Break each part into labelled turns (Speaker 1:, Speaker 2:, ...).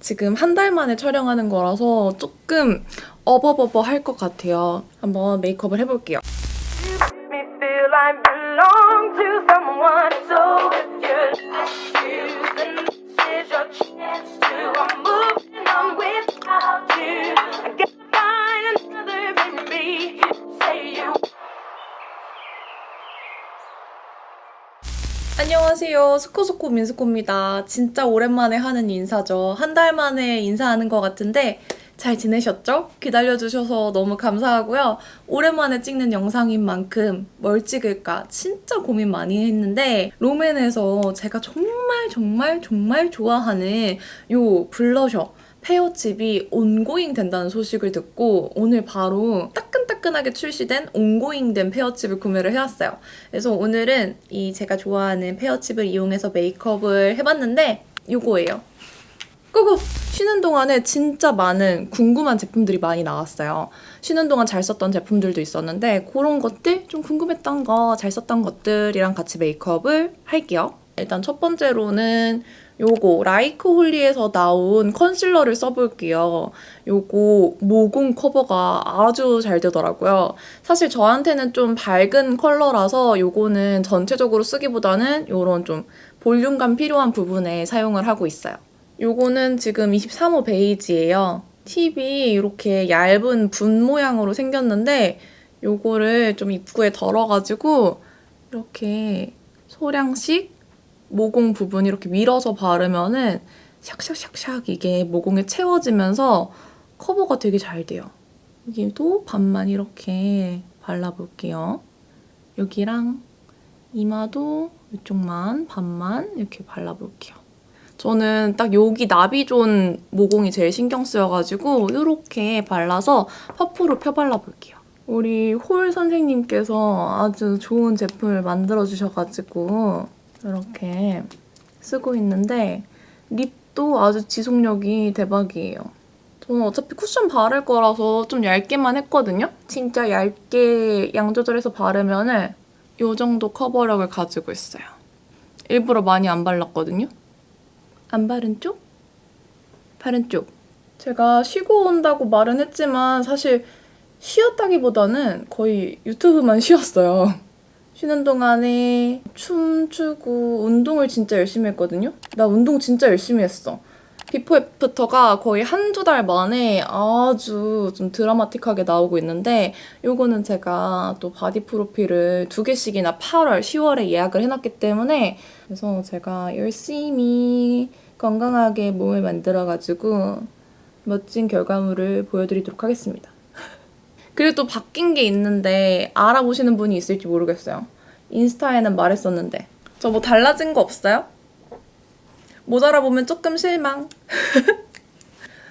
Speaker 1: 지금 한 달 만에 촬영하는 거라서 조금 어버버버 할 것 같아요. 한번 메이크업을 해볼게요.
Speaker 2: Me feel I belong to someone, so if you choose, then this is your chance to. I'm moving on without you. I gotta find another baby. Say you.
Speaker 1: 안녕하세요. 스코스코 민스코입니다. 진짜 오랜만에 하는 인사죠. 한 달 만에 인사하는 것 같은데 잘 지내셨죠? 기다려주셔서 너무 감사하고요. 오랜만에 찍는 영상인 만큼 뭘 찍을까 진짜 고민 많이 했는데 롬앤에서 제가 정말 좋아하는 요 블러셔 페어칩이 온고잉 된다는 소식을 듣고 오늘 바로 따끈따끈하게 출시된 온고잉된 페어칩을 구매를 해왔어요. 그래서 오늘은 이 제가 좋아하는 페어칩을 이용해서 메이크업을 해봤는데 요거예요. 끄고! 쉬는 동안에 진짜 많은 궁금한 제품들이 많이 나왔어요. 쉬는 동안 잘 썼던 제품들도 있었는데 그런 것들, 좀 궁금했던 거, 잘 썼던 것들이랑 같이 메이크업을 할게요. 일단 첫 번째로는 요거 라이크 홀리에서 나온 컨실러를 써볼게요. 요거 모공 커버가 아주 잘 되더라고요. 사실 저한테는 좀 밝은 컬러라서 요거는 전체적으로 쓰기보다는 요런 좀 볼륨감 필요한 부분에 사용을 하고 있어요. 요거는 지금 23호 베이지예요. 팁이 이렇게 얇은 분 모양으로 생겼는데 요거를 좀 입구에 덜어가지고 이렇게 소량씩 모공 부분 이렇게 밀어서 바르면은 샥샥샥샥 이게 모공에 채워지면서 커버가 되게 잘 돼요. 여기도 반만 이렇게 발라볼게요. 여기랑 이마도 이쪽만 반만 이렇게 발라볼게요. 저는 딱 여기 나비존 모공이 제일 신경 쓰여가지고 이렇게 발라서 퍼프로 펴발라볼게요. 우리 홀 선생님께서 아주 좋은 제품을 만들어주셔가지고 이렇게 쓰고 있는데 립도 아주 지속력이 대박이에요. 저는 어차피 쿠션 바를 거라서 좀 얇게만 했거든요? 진짜 얇게 양 조절해서 바르면 이 정도 커버력을 가지고 있어요. 일부러 많이 안 발랐거든요? 안 바른 쪽? 바른 쪽. 제가 쉬고 온다고 말은 했지만 사실 쉬었다기보다는 거의 유튜브만 쉬었어요. 쉬는 동안에 춤추고 운동을 진짜 열심히 했거든요? 나 운동 진짜 열심히 했어. 비포 애프터가 거의 한두 달 만에 아주 좀 드라마틱하게 나오고 있는데 요거는 제가 또 바디 프로필을 2개씩이나 8월, 10월에 예약을 해놨기 때문에 그래서 제가 열심히 건강하게 몸을 만들어가지고 멋진 결과물을 보여드리도록 하겠습니다. 그리고 또 바뀐 게 있는데 알아보시는 분이 있을지 모르겠어요. 인스타에는 말했었는데 저 뭐 달라진 거 없어요? 못 알아보면 조금 실망.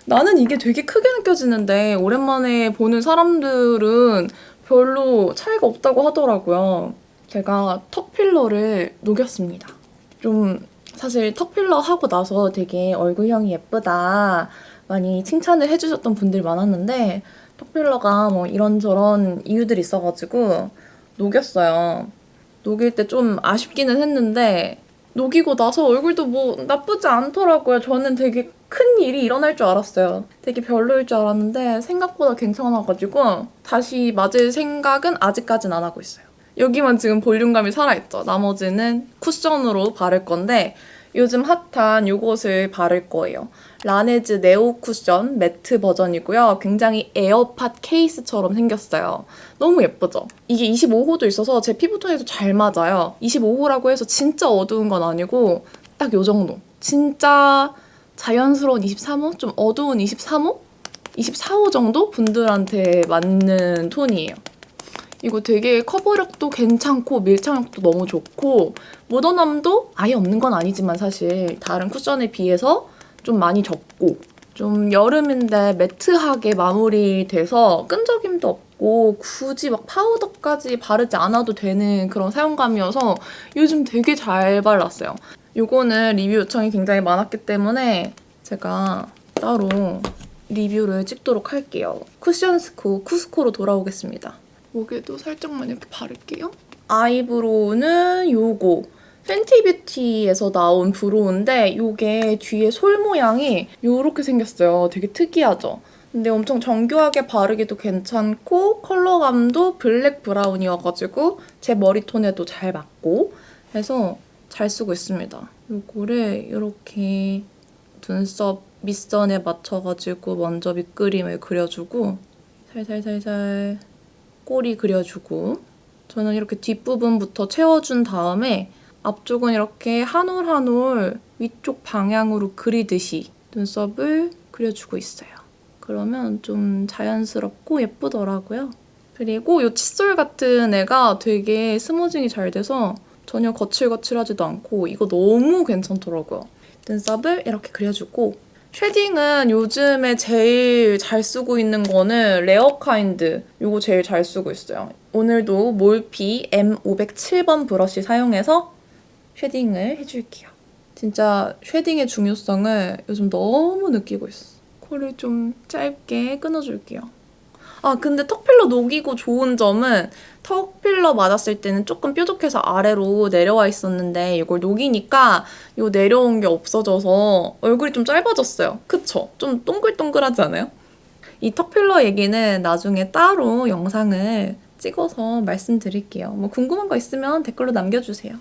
Speaker 1: 나는 이게 되게 크게 느껴지는데 오랜만에 보는 사람들은 별로 차이가 없다고 하더라고요. 제가 턱 필러를 녹였습니다. 좀 사실 턱 필러 하고 나서 되게 얼굴형이 예쁘다 많이 칭찬을 해주셨던 분들이 많았는데 턱 필러가 뭐 이런저런 이유들이 있어가지고 녹였어요. 녹일 때 좀 아쉽기는 했는데 녹이고 나서 얼굴도 뭐 나쁘지 않더라고요. 저는 되게 큰 일이 일어날 줄 알았어요. 되게 별로일 줄 알았는데 생각보다 괜찮아가지고 다시 맞을 생각은 아직까진 안 하고 있어요. 여기만 지금 볼륨감이 살아있죠. 나머지는 쿠션으로 바를 건데 요즘 핫한 요것을 바를 거예요. 라네즈 네오 쿠션 매트 버전이고요. 굉장히 에어팟 케이스처럼 생겼어요. 너무 예쁘죠? 이게 25호도 있어서 제 피부톤에도 잘 맞아요. 25호라고 해서 진짜 어두운 건 아니고 딱 요 정도. 진짜 자연스러운 23호? 좀 어두운 23호? 24호 정도 분들한테 맞는 톤이에요. 이거 되게 커버력도 괜찮고 밀착력도 너무 좋고 묻어남도 아예 없는 건 아니지만 사실 다른 쿠션에 비해서 좀 많이 적고 좀 여름인데 매트하게 마무리돼서 끈적임도 없고 굳이 막 파우더까지 바르지 않아도 되는 그런 사용감이어서 요즘 되게 잘 발랐어요. 요거는 리뷰 요청이 굉장히 많았기 때문에 제가 따로 리뷰를 찍도록 할게요. 쿠션스코 쿠스코로 돌아오겠습니다. 목에도 살짝만 이렇게 바를게요. 아이브로우는 요거 팬티뷰티에서 나온 브로우인데 이게 뒤에 솔 모양이 이렇게 생겼어요. 되게 특이하죠? 근데 엄청 정교하게 바르기도 괜찮고 컬러감도 블랙 브라운이어가지고 제 머리톤에도 잘 맞고 해서 잘 쓰고 있습니다. 이거를 이렇게 눈썹 밑선에 맞춰가지고 먼저 밑그림을 그려주고 살살살살 꼬리 그려주고 저는 이렇게 뒷부분부터 채워준 다음에 앞쪽은 이렇게 한 올 한 올 위쪽 방향으로 그리듯이 눈썹을 그려주고 있어요. 그러면 좀 자연스럽고 예쁘더라고요. 그리고 이 칫솔 같은 애가 되게 스무징이 잘 돼서 전혀 거칠거칠하지도 않고 이거 너무 괜찮더라고요. 눈썹을 이렇게 그려주고 쉐딩은 요즘에 제일 잘 쓰고 있는 거는 레어카인드 이거 제일 잘 쓰고 있어요. 오늘도 몰피 M507번 브러쉬 사용해서 쉐딩을 해줄게요. 진짜 쉐딩의 중요성을 요즘 너무 느끼고 있어. 코를 좀 짧게 끊어줄게요. 아 근데 턱필러 녹이고 좋은 점은 턱필러 맞았을 때는 조금 뾰족해서 아래로 내려와 있었는데 이걸 녹이니까 이 내려온 게 없어져서 얼굴이 좀 짧아졌어요. 그쵸? 좀 동글동글하지 않아요? 이 턱필러 얘기는 나중에 따로 영상을 찍어서 말씀드릴게요. 뭐 궁금한 거 있으면 댓글로 남겨주세요.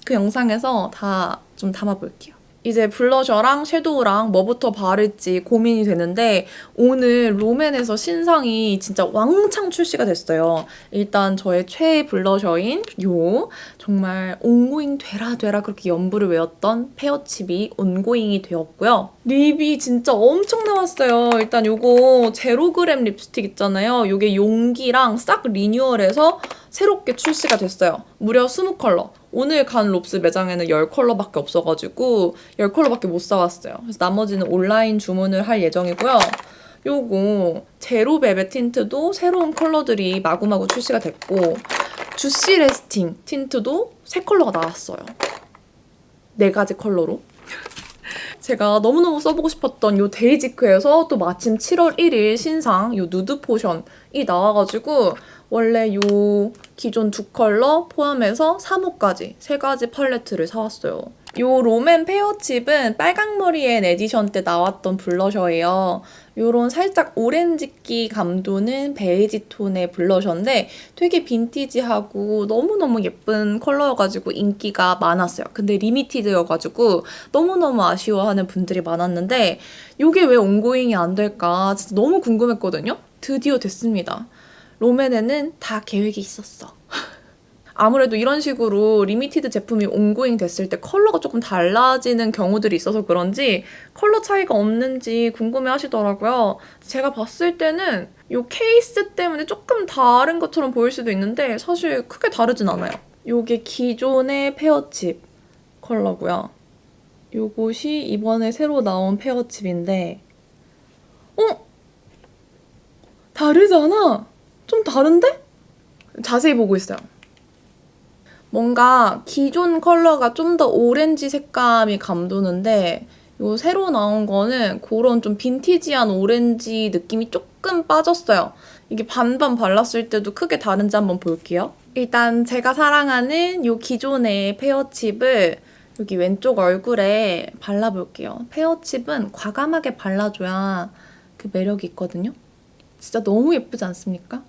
Speaker 1: 그 영상에서 다 좀 담아볼게요. 이제 블러셔랑 섀도우랑 뭐부터 바를지 고민이 되는데 오늘 롬앤에서 신상이 진짜 왕창 출시가 됐어요. 일단 저의 최애 블러셔인 요 정말 온고잉 되라 그렇게 연부를 외웠던 페어칩이 온고잉이 되었고요. 립이 진짜 엄청 나왔어요. 일단 요거 제로그램 립스틱 있잖아요. 요게 용기랑 싹 리뉴얼해서 새롭게 출시가 됐어요. 무려 20컬러. 오늘 간 롭스 매장에는 10컬러밖에 없어가지고 10컬러밖에 못 사왔어요. 그래서 나머지는 온라인 주문을 할 예정이고요. 요거 제로 벨벳 틴트도 새로운 컬러들이 마구마구 출시가 됐고 주시 레스팅 틴트도 3컬러가 나왔어요. 4가지 컬러로. 제가 너무너무 써보고 싶었던 요 데이지크에서 또 마침 7월 1일 신상 요 누드 포션이 나와가지고 원래 요 기존 2컬러 포함해서 3호까지 3가지 팔레트를 사왔어요. 요 롬앤 페어칩은 빨강머리엔 에디션 때 나왔던 블러셔예요. 요런 살짝 오렌지기 감도는 베이지 톤의 블러셔인데 되게 빈티지하고 너무너무 예쁜 컬러여가지고 인기가 많았어요. 근데 리미티드여가지고 너무너무 아쉬워하는 분들이 많았는데 요게 왜 온고잉이 안 될까 진짜 너무 궁금했거든요. 드디어 됐습니다. 롬앤에는 다 계획이 있었어. 아무래도 이런 식으로 리미티드 제품이 온고잉 됐을 때 컬러가 조금 달라지는 경우들이 있어서 그런지 컬러 차이가 없는지 궁금해 하시더라고요. 제가 봤을 때는 이 케이스 때문에 조금 다른 것처럼 보일 수도 있는데 사실 크게 다르진 않아요. 이게 기존의 페어칩 컬러고요. 요것이 이번에 새로 나온 페어칩인데 다르잖아? 좀 다른데? 자세히 보고 있어요. 뭔가 기존 컬러가 좀 더 오렌지 색감이 감도는데 요 새로 나온 거는 그런 좀 빈티지한 오렌지 느낌이 조금 빠졌어요. 이게 반반 발랐을 때도 크게 다른지 한번 볼게요. 일단 제가 사랑하는 요 기존의 페어칩을 여기 왼쪽 얼굴에 발라볼게요. 페어칩은 과감하게 발라줘야 그 매력이 있거든요. 진짜 너무 예쁘지 않습니까?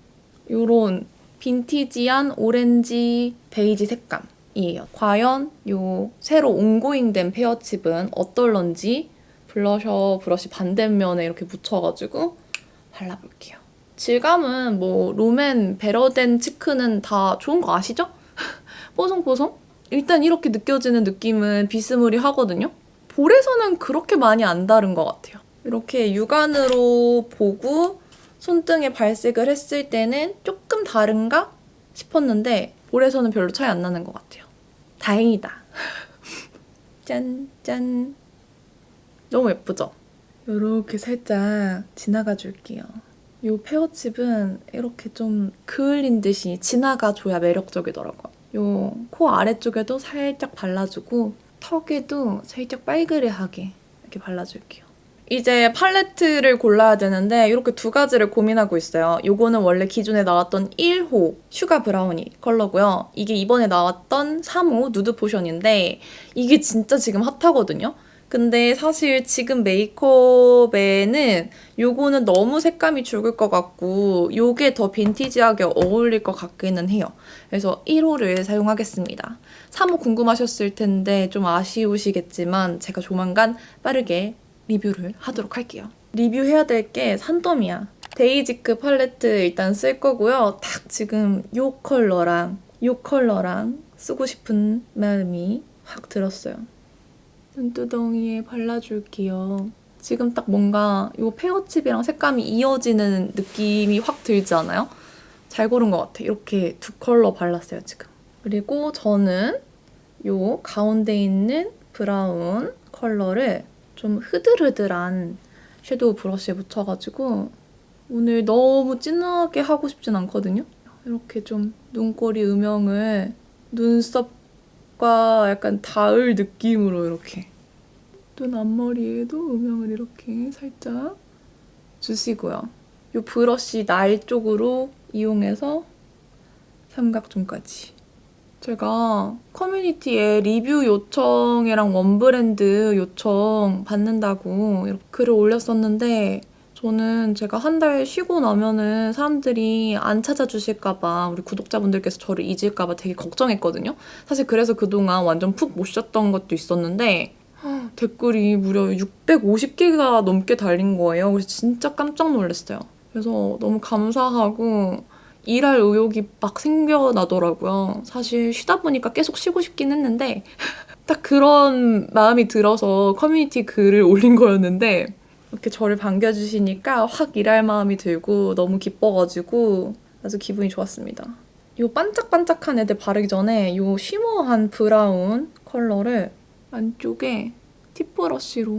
Speaker 1: 요런 빈티지한 오렌지 베이지 색감이에요. 과연 요 새로 온고잉된 페어칩은 어떨런지 블러셔 브러쉬 반대면에 이렇게 묻혀가지고 발라볼게요. 질감은 뭐 롬앤 베러덴 치크는 다 좋은 거 아시죠? 뽀송뽀송? 일단 이렇게 느껴지는 느낌은 비스무리하거든요. 볼에서는 그렇게 많이 안 다른 것 같아요. 이렇게 육안으로 보고 손등에 발색을 했을 때는 조금 다른가 싶었는데 볼에서는 별로 차이 안 나는 것 같아요. 다행이다. 짠, 짠. 너무 예쁘죠? 이렇게 살짝 지나가 줄게요. 이 페어칩은 이렇게 좀 그을린 듯이 지나가줘야 매력적이더라고요. 이 코 아래쪽에도 살짝 발라주고 턱에도 살짝 빨그레하게 이렇게 발라줄게요. 이제 팔레트를 골라야 되는데 이렇게 두 가지를 고민하고 있어요. 요거는 원래 기존에 나왔던 1호 슈가 브라우니 컬러고요. 이게 이번에 나왔던 3호 누드 포션인데 이게 진짜 지금 핫하거든요. 근데 사실 지금 메이크업에는 요거는 너무 색감이 죽을 것 같고 요게 더 빈티지하게 어울릴 것 같기는 해요. 그래서 1호를 사용하겠습니다. 3호 궁금하셨을 텐데 좀 아쉬우시겠지만 제가 조만간 빠르게 리뷰를 하도록 할게요. 리뷰해야 될 게 산더미야. 데이지크 팔레트 일단 쓸 거고요. 딱 지금 요 컬러랑 쓰고 싶은 마음이 확 들었어요. 눈두덩이에 발라줄게요. 지금 딱 뭔가 이 페어칩이랑 색감이 이어지는 느낌이 확 들지 않아요? 잘 고른 것 같아. 이렇게 두 컬러 발랐어요, 지금. 그리고 저는 이 가운데 있는 브라운 컬러를 좀 흐들흐들한 섀도우 브러쉬에 묻혀가지고 오늘 너무 진하게 하고 싶진 않거든요? 이렇게 좀 눈꼬리 음영을 눈썹과 약간 닿을 느낌으로 이렇게 눈 앞머리에도 음영을 이렇게 살짝 주시고요. 이 브러쉬 날 쪽으로 이용해서 삼각존까지. 제가 커뮤니티에 리뷰 요청이랑 원브랜드 요청 받는다고 이렇게 글을 올렸었는데 저는 제가 한 달 쉬고 나면은 사람들이 안 찾아주실까봐 우리 구독자분들께서 저를 잊을까봐 되게 걱정했거든요. 사실 그래서 그동안 완전 푹 못 쉬었던 것도 있었는데 댓글이 무려 650개가 넘게 달린 거예요. 그래서 진짜 깜짝 놀랐어요. 그래서 너무 감사하고 일할 의욕이 막 생겨나더라고요. 사실 쉬다 보니까 계속 쉬고 싶긴 했는데 딱 그런 마음이 들어서 커뮤니티 글을 올린 거였는데 이렇게 저를 반겨주시니까 확 일할 마음이 들고 너무 기뻐가지고 아주 기분이 좋았습니다. 이 반짝반짝한 애들 바르기 전에 이 쉬머한 브라운 컬러를 안쪽에 팁브러쉬로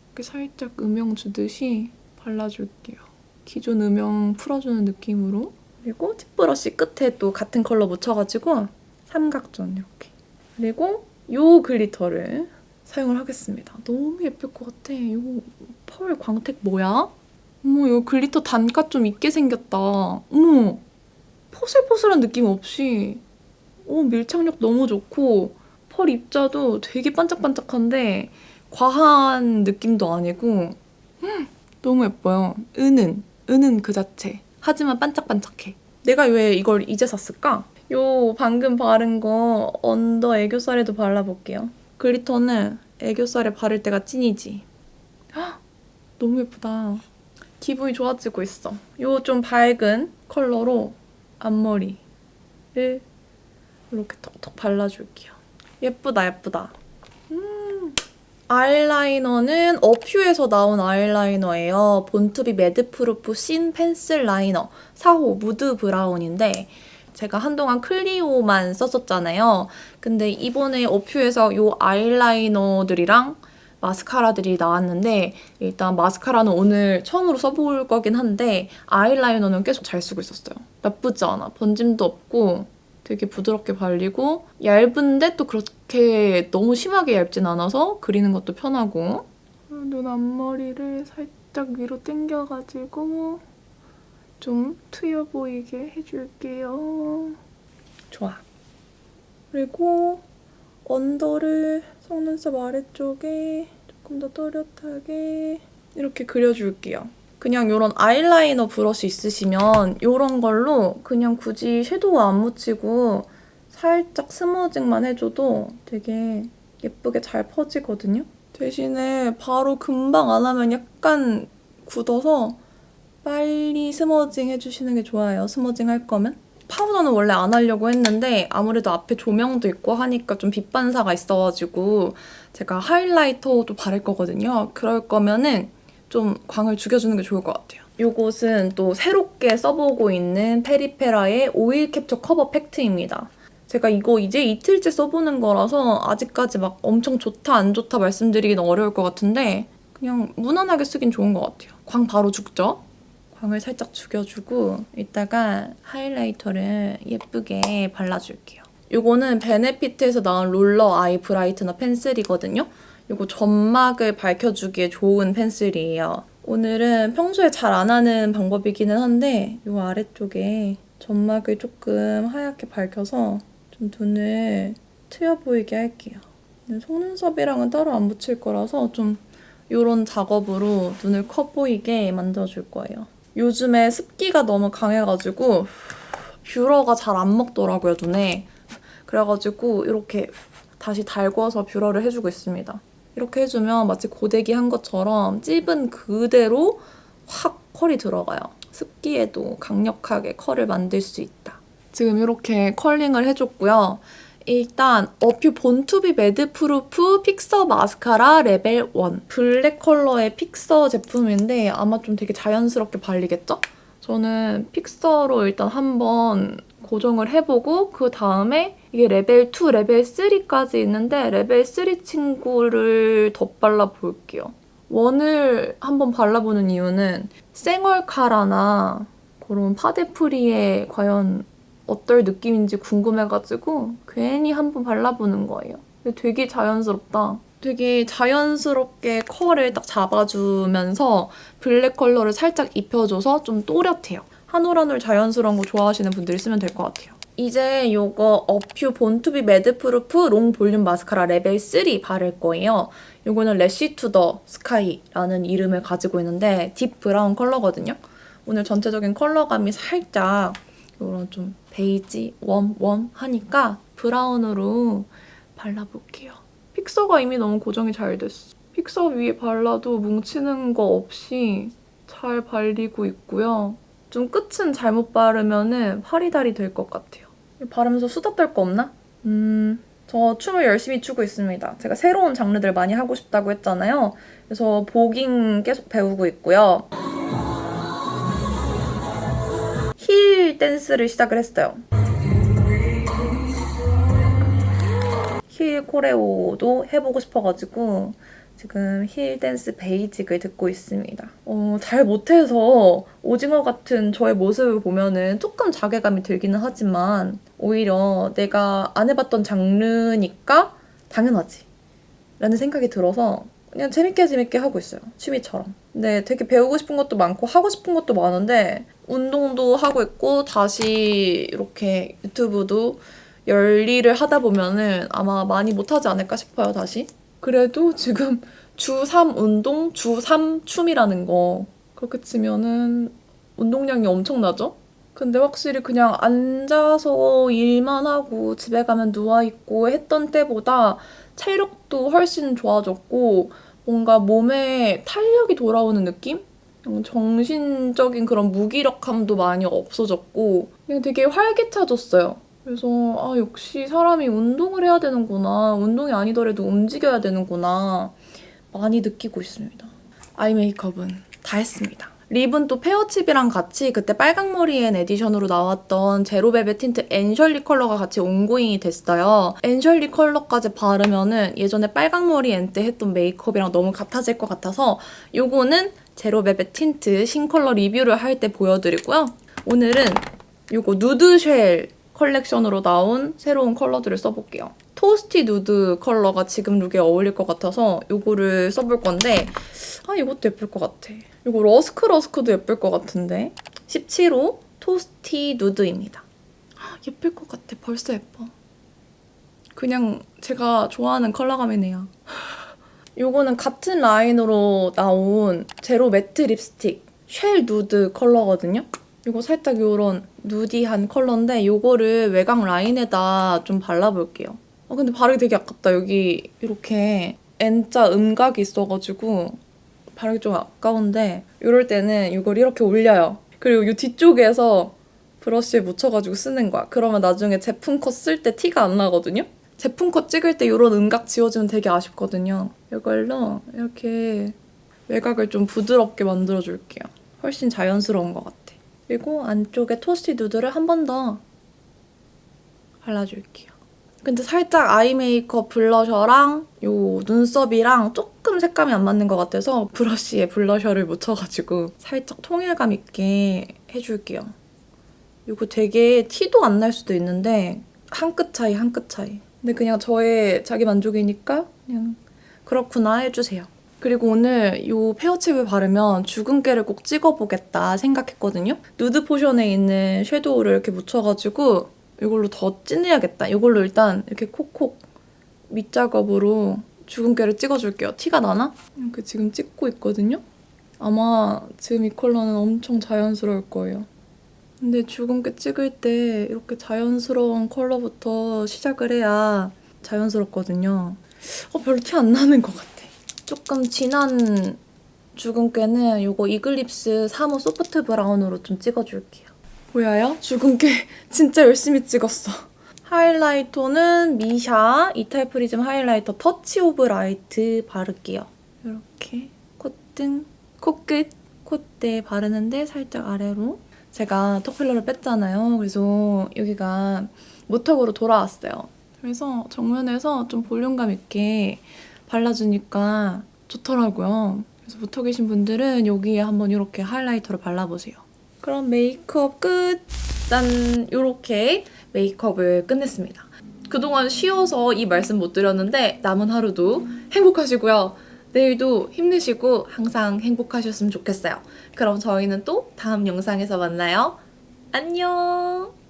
Speaker 1: 이렇게 살짝 음영 주듯이 발라줄게요. 기존 음영 풀어주는 느낌으로. 그리고 팁브러쉬 끝에 또 같은 컬러 묻혀가지고 삼각존 이렇게. 그리고 이 글리터를 사용을 하겠습니다. 너무 예쁠 것 같아. 이거 펄 광택 뭐야? 어머, 이거 글리터 단가 좀 있게 생겼다. 어머, 포슬포슬한 느낌 없이 밀착력 너무 좋고 펄 입자도 되게 반짝반짝한데 과한 느낌도 아니고 너무 예뻐요. 은은 그 자체. 하지만 반짝반짝해. 내가 왜 이걸 이제 샀을까? 요 방금 바른 거 언더 애교살에도 발라볼게요. 글리터는 애교살에 바를 때가 찐이지. 헉, 너무 예쁘다. 기분이 좋아지고 있어. 요 좀 밝은 컬러로 앞머리를 이렇게 톡톡 발라줄게요. 예쁘다, 예쁘다. 아이라이너는 어퓨에서 나온 아이라이너예요. 본투비 매드프루프 신 펜슬 라이너 4호 무드 브라운인데 제가 한동안 클리오만 썼었잖아요. 근데 이번에 어퓨에서 이 아이라이너들이랑 마스카라들이 나왔는데 일단 마스카라는 오늘 처음으로 써볼 거긴 한데 아이라이너는 계속 잘 쓰고 있었어요. 나쁘지 않아. 번짐도 없고 되게 부드럽게 발리고 얇은데 또 그렇게 너무 심하게 얇진 않아서 그리는 것도 편하고 눈 앞머리를 살짝 위로 당겨가지고 좀 트여 보이게 해줄게요. 좋아. 그리고 언더를 속눈썹 아래쪽에 조금 더 또렷하게 이렇게 그려줄게요. 그냥 이런 아이라이너 브러쉬 있으시면 이런 걸로 그냥 굳이 섀도우 안 묻히고 살짝 스머징만 해줘도 되게 예쁘게 잘 퍼지거든요. 대신에 바로 금방 안 하면 약간 굳어서 빨리 스머징 해주시는 게 좋아요. 스머징 할 거면. 파우더는 원래 안 하려고 했는데 아무래도 앞에 조명도 있고 하니까 좀 빛 반사가 있어가지고 제가 하이라이터도 바를 거거든요. 그럴 거면은 좀 광을 죽여주는 게 좋을 것 같아요. 이것은 또 새롭게 써보고 있는 페리페라의 오일 캡처 커버 팩트입니다. 제가 이거 이제 이틀째 써보는 거라서 아직까지 막 엄청 좋다 안 좋다 말씀드리기는 어려울 것 같은데 그냥 무난하게 쓰긴 좋은 것 같아요. 광 바로 죽죠? 광을 살짝 죽여주고 이따가 하이라이터를 예쁘게 발라줄게요. 이거는 베네피트에서 나온 롤러 아이 브라이트너 펜슬이거든요. 이거 점막을 밝혀주기에 좋은 펜슬이에요. 오늘은 평소에 잘 안 하는 방법이기는 한데 이 아래쪽에 점막을 조금 하얗게 밝혀서 좀 눈을 트여 보이게 할게요. 속눈썹이랑은 따로 안 붙일 거라서 좀 이런 작업으로 눈을 커 보이게 만들어줄 거예요. 요즘에 습기가 너무 강해가지고 뷰러가 잘 안 먹더라고요, 눈에. 그래가지고 이렇게 다시 달궈서 뷰러를 해주고 있습니다. 이렇게 해주면 마치 고데기 한 것처럼 찝은 그대로 확 컬이 들어가요. 습기에도 강력하게 컬을 만들 수 있다. 지금 이렇게 컬링을 해줬고요. 일단 어퓨 본투비 매드 프루프 픽서 마스카라 레벨 1 블랙 컬러의 픽서 제품인데 아마 좀 되게 자연스럽게 발리겠죠? 저는 픽서로 일단 한번 고정을 해보고 그 다음에 이게 레벨 2, 레벨 3까지 있는데 레벨 3 친구를 덧발라 볼게요. 원을 한번 발라보는 이유는 생얼카라나 그런 파데프리에 과연 어떨 느낌인지 궁금해가지고 괜히 한번 발라보는 거예요. 근데 되게 자연스럽다. 되게 자연스럽게 컬을 딱 잡아주면서 블랙 컬러를 살짝 입혀줘서 좀 또렷해요. 한 올 한 올 자연스러운 거 좋아하시는 분들이 쓰면 될 것 같아요. 이제 이거 어퓨 본투비 매드 프루프 롱 볼륨 마스카라 레벨 3 바를 거예요. 이거는 래쉬 투 더 스카이라는 이름을 가지고 있는데 딥 브라운 컬러거든요. 오늘 전체적인 컬러감이 살짝 이런 좀 베이지, 웜하니까 브라운으로 발라볼게요. 픽서가 이미 너무 고정이 잘 됐어. 픽서 위에 발라도 뭉치는 거 없이 잘 발리고 있고요. 좀 끝은 잘못 바르면 파리다리 될 것 같아요. 바르면서 수다 떨 거 없나? 저 춤을 열심히 추고 있습니다. 제가 새로운 장르들 많이 하고 싶다고 했잖아요. 그래서 보깅 계속 배우고 있고요. 힐 댄스를 시작을 했어요. 힐 코레오도 해보고 싶어가지고 지금 힐 댄스 베이직을 듣고 있습니다. 잘 못해서 오징어 같은 저의 모습을 보면은 조금 자괴감이 들기는 하지만 오히려 내가 안 해봤던 장르니까 당연하지 라는 생각이 들어서 그냥 재밌게 하고 있어요. 취미처럼. 근데 되게 배우고 싶은 것도 많고 하고 싶은 것도 많은데 운동도 하고 있고 다시 이렇게 유튜브도 열일을 하다 보면은 아마 많이 못하지 않을까 싶어요, 다시. 그래도 지금 주 3 운동, 주 3 춤이라는 거 그렇게 치면은 운동량이 엄청나죠? 근데 확실히 그냥 앉아서 일만 하고 집에 가면 누워있고 했던 때보다 체력도 훨씬 좋아졌고 뭔가 몸에 탄력이 돌아오는 느낌? 정신적인 그런 무기력함도 많이 없어졌고 그냥 되게 활기차졌어요. 그래서 역시 사람이 운동을 해야 되는구나. 운동이 아니더라도 움직여야 되는구나. 많이 느끼고 있습니다. 아이 메이크업은 다 했습니다. 립은 또 페어칩이랑 같이 그때 빨강머리엔 에디션으로 나왔던 제로벨벳 틴트 앤셜리 컬러가 같이 온고잉이 됐어요. 앤셜리 컬러까지 바르면은 예전에 빨강머리 엔 때 했던 메이크업이랑 너무 같아질 것 같아서 요거는 제로벨벳 틴트 신컬러 리뷰를 할 때 보여드리고요. 오늘은 요거 누드쉘 컬렉션으로 나온 새로운 컬러들을 써볼게요. 토스티 누드 컬러가 지금 룩에 어울릴 것 같아서 이거를 써볼 건데 이것도 예쁠 것 같아. 이거 러스크도 예쁠 것 같은데 17호 토스티 누드입니다. 예쁠 것 같아. 벌써 예뻐. 그냥 제가 좋아하는 컬러감이네요. 이거는 같은 라인으로 나온 제로 매트 립스틱 쉘 누드 컬러거든요. 이거 살짝 이런 누디한 컬러인데 이거를 외곽 라인에다 좀 발라볼게요. 근데 바르기 되게 아깝다. 여기 이렇게 N자 음각이 있어가지고 바르기 좀 아까운데 이럴 때는 이걸 이렇게 올려요. 그리고 이 뒤쪽에서 브러쉬에 묻혀가지고 쓰는 거야. 그러면 나중에 제품 컷 쓸 때 티가 안 나거든요. 제품 컷 찍을 때 이런 음각 지워지면 되게 아쉽거든요. 이걸로 이렇게 외곽을 좀 부드럽게 만들어줄게요. 훨씬 자연스러운 것 같아. 그리고 안쪽에 토스티 누드를 한 번 더 발라줄게요. 근데 살짝 아이 메이크업 블러셔랑 요 눈썹이랑 조금 색감이 안 맞는 것 같아서 브러쉬에 블러셔를 묻혀가지고 살짝 통일감 있게 해줄게요. 이거 되게 티도 안 날 수도 있는데 한 끗 차이. 근데 그냥 저의 자기 만족이니까 그냥 그렇구나 해주세요. 그리고 오늘 이 페어칩을 바르면 주근깨를 꼭 찍어보겠다 생각했거든요. 누드 포션에 있는 섀도우를 이렇게 묻혀가지고 이걸로 더 진해야겠다. 이걸로 일단 이렇게 콕콕 밑작업으로 주근깨를 찍어줄게요. 티가 나나? 이렇게 지금 찍고 있거든요. 아마 지금 이 컬러는 엄청 자연스러울 거예요. 근데 주근깨 찍을 때 이렇게 자연스러운 컬러부터 시작을 해야 자연스럽거든요. 별로 티 안 나는 것 같아. 조금 진한 주근깨는 이거 이글립스 3호 소프트 브라운으로 좀 찍어줄게요. 보여요? 주근깨 진짜 열심히 찍었어. 하이라이터는 미샤 이탈 프리즘 하이라이터 터치 오브 라이트 바를게요. 이렇게 콧등, 코끝, 콧대에 바르는데 살짝 아래로. 제가 턱필러를 뺐잖아요. 그래서 여기가 무턱으로 돌아왔어요. 그래서 정면에서 좀 볼륨감 있게 발라주니까 좋더라고요. 그래서 무턱 계신 분들은 여기에 한번 이렇게 하이라이터를 발라보세요. 그럼 메이크업 끝! 짠! 이렇게 메이크업을 끝냈습니다. 그동안 쉬어서 이 말씀 못 드렸는데 남은 하루도 행복하시고요. 내일도 힘내시고 항상 행복하셨으면 좋겠어요. 그럼 저희는 또 다음 영상에서 만나요. 안녕!